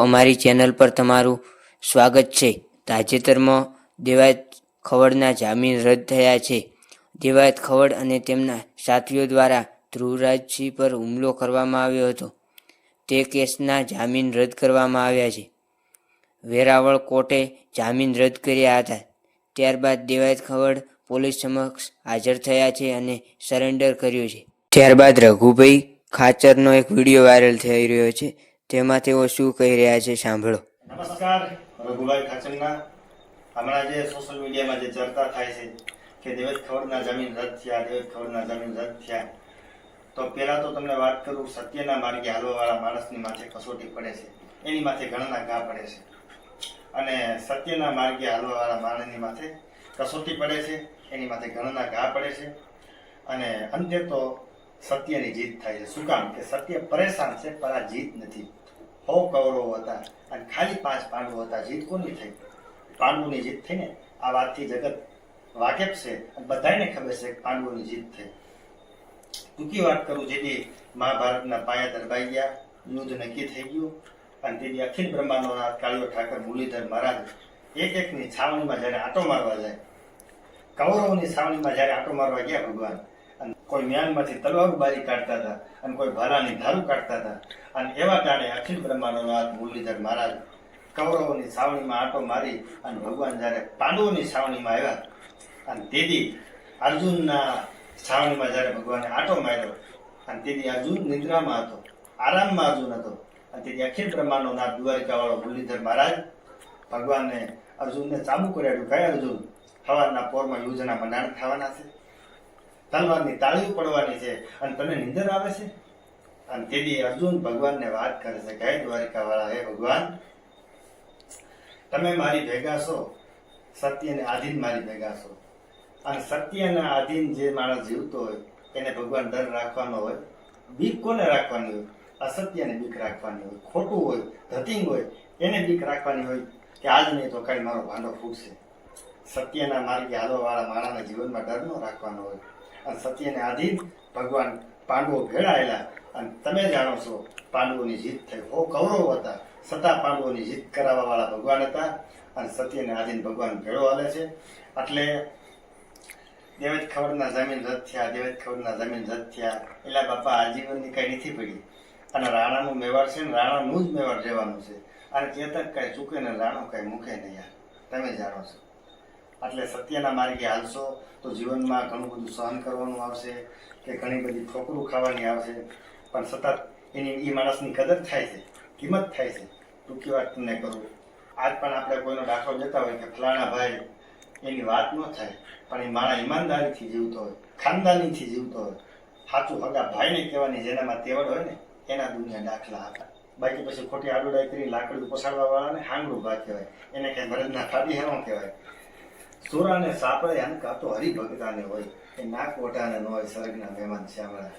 અમારી ચેનલ પર તમારું સ્વાગત છે। તાજેતરમાં દેવાયત ખવડના જામીન રદ થયા છે। દેવાયત ખવડ અને તેમના સાથીઓ દ્વારા ધ્રુવરાજસિંહ પર હુમલો કરવામાં આવ્યો હતો। તે કેસના જામીન રદ કરવામાં આવ્યા છે। વેરાવળ કોર્ટે જામીન રદ કર્યા હતા। ત્યારબાદ દેવાયત ખવડ પોલીસ સમક્ષ હાજર થયા છે અને સરેન્ડર કર્યું છે। ત્યારબાદ રઘુભાઈ ખાચરનો એક વિડીયો વાયરલ થઈ રહ્યો છે। તેમાં તેઓ શું કહી રહ્યા છે સાંભળો। નમસ્કાર, રઘુભાઈ ખાચરના હમણાં જે સોશિયલ મીડિયામાં જે ચર્ચા થાય છે કે દેવાયત ખવડના જામીન રદ થયા, દેવાયત ખવડના જામીન રદ થયા, તો પહેલા તો તમને વાત કરું, સત્યના માર્ગે હાલવાવાળા માણસની માથે કસોટી પડે છે, એની માથે ઘણા ઘા પડે છે। અને સત્યના માર્ગે હાલવાવાળા માણસની માથે કસોટી પડે છે, એની માથે ઘણા ઘા પડે છે અને અંતે તો સત્યની જીત થાય છે। શું કામ કે સત્ય પરેશાન છે, પણ આ જીત નથી। 100 કૌરવો હતા અને ખાલી 5 પાંડવો હતા। જીત કોની થઈ? પાંડવોની જીત થઈ ને। આ વાતથી જગત વાકેફ છે અને બધાને ખબર છે કે પાંડવોની જીત થઈ। ટૂંકી વાત કરું, જેથી મહાભારતના પાયા દરબાઈ ગયા, યુદ્ધ નક્કી થઈ ગયું અને તેથી અખિલ બ્રહ્માંડનો નાથ કાળિયો ઠાકર મુરલીધર મહારાજ એક એકની છાવણીમાં જ્યારે આંટો મારવા જાય, કૌરવોની છાવણીમાં જ્યારે આંટો મારવા ગયા ભગવાન, અને કોઈ મ્યાનમાંથી તલવારો બારી કાઢતા હતા અને કોઈ ભાલાની ધારું કાઢતા હતા, અને એવા ટાણે અખિલ બ્રહ્માંડનો નાથ મુરલીધર મહારાજ કૌરવોની છાવણીમાં આંટો મારી અને ભગવાન જ્યારે પાંડવોની છાવણીમાં આવ્યા અને તેથી અર્જુનના છાવણીમાં જ્યારે ભગવાને આંટો માર્યો અને તેથી અર્જુન નિદ્રામાં હતો, આરામમાં અર્જુન હતો, અને તેથી અખિલ બ્રહ્માંડનો નાથ દ્વારિકાવાળો મુરલીધર મહારાજ ભગવાનને અર્જુનને ચાબુ કરાવ્યું। કયા અર્જુન? સવારના પોરમાં યુદ્ધના મંડાણ થવાના છે, તલવારની તાળીઓ પડવાની છે અને તને નિંદર આવે છે? અને તેથી અર્જુન ભગવાનને વાત કરે છે કે હે દ્વારિકાવાળા, હે ભગવાન, તમે મારી ભેગા છો, સત્યને આધીન મારી ભેગા છો, અને સત્યના આધીન જે માણસ જીવતો હોય એને ભગવાન ડર રાખવાનો હોય। બીક કોને રાખવાની હોય? અસત્યને બીક રાખવાની હોય। ખોટું હોય, ધતિંગ હોય, એને બીક રાખવાની હોય કે આજ નહીં તો કઈ મારો ભાંડો ફૂટશે। સત્યના માર્ગે હાલવાવાળા માણસના જીવનમાં ડર ન રાખવાનો હોય। અને સત્યને આધીન ભગવાન પાંડવો ભેળાયેલા, અને તમે જાણો છો પાંડવોની જીત થઈ। 100 કૌરવો હતા છતાં પાંડવોની જીત કરાવવા વાળા ભગવાન હતા અને સત્યને આધીન ભગવાન ભેળો હાલે છે। એટલે દેવાયત ખવડના જામીન રદ થયા, દેવાયત ખવડના જામીન રદ થયા એટલે બાપા આજીવનની કઈ નથી પડી અને રાણાનું મેવાડ છે ને રાણાનું જ મેવાડ રહેવાનું છે। અને ચેતક કઈ ચૂકે ને રાણો કઈ મૂકે નહીં, યાર તમે જાણો છો। એટલે સત્યના માર્ગે હાલશો તો જીવનમાં ઘણું બધું સહન કરવાનું આવશે, કે ઘણી બધી ઠોકરું ખાવાની આવશે, પણ સતત એની એ માણસની કદર થાય છે, કિંમત થાય છે। ટૂંકી વાત તમને કરું, આજ પણ આપણે કોઈનો દાખલો દેતા હોય કે ફલાણા ભાઈ, એની વાત ન થાય, પણ એ માણસ ઈમાનદારીથી જીવતો હોય, ખાનદાનીથી જીવતો હોય, સાચું હગા ભાઈને કહેવાની જેનામાં તેવડ હોય ને, એના દુનિયા દાખલા હતા। બાકી પછી ખોટી આડુડાઈ કરી લાકડું પસાડવા વાળાને હાંગડું ભા કહેવાય, એને કઈ મરદના ફાડી હેનો કહેવાય। સુરાને સાપડે હનકા તો હરિભગતાને હોય, એ નાક ઓઢાને ન હોય, સ્વર્ગના મહેમાન શ્યામળા।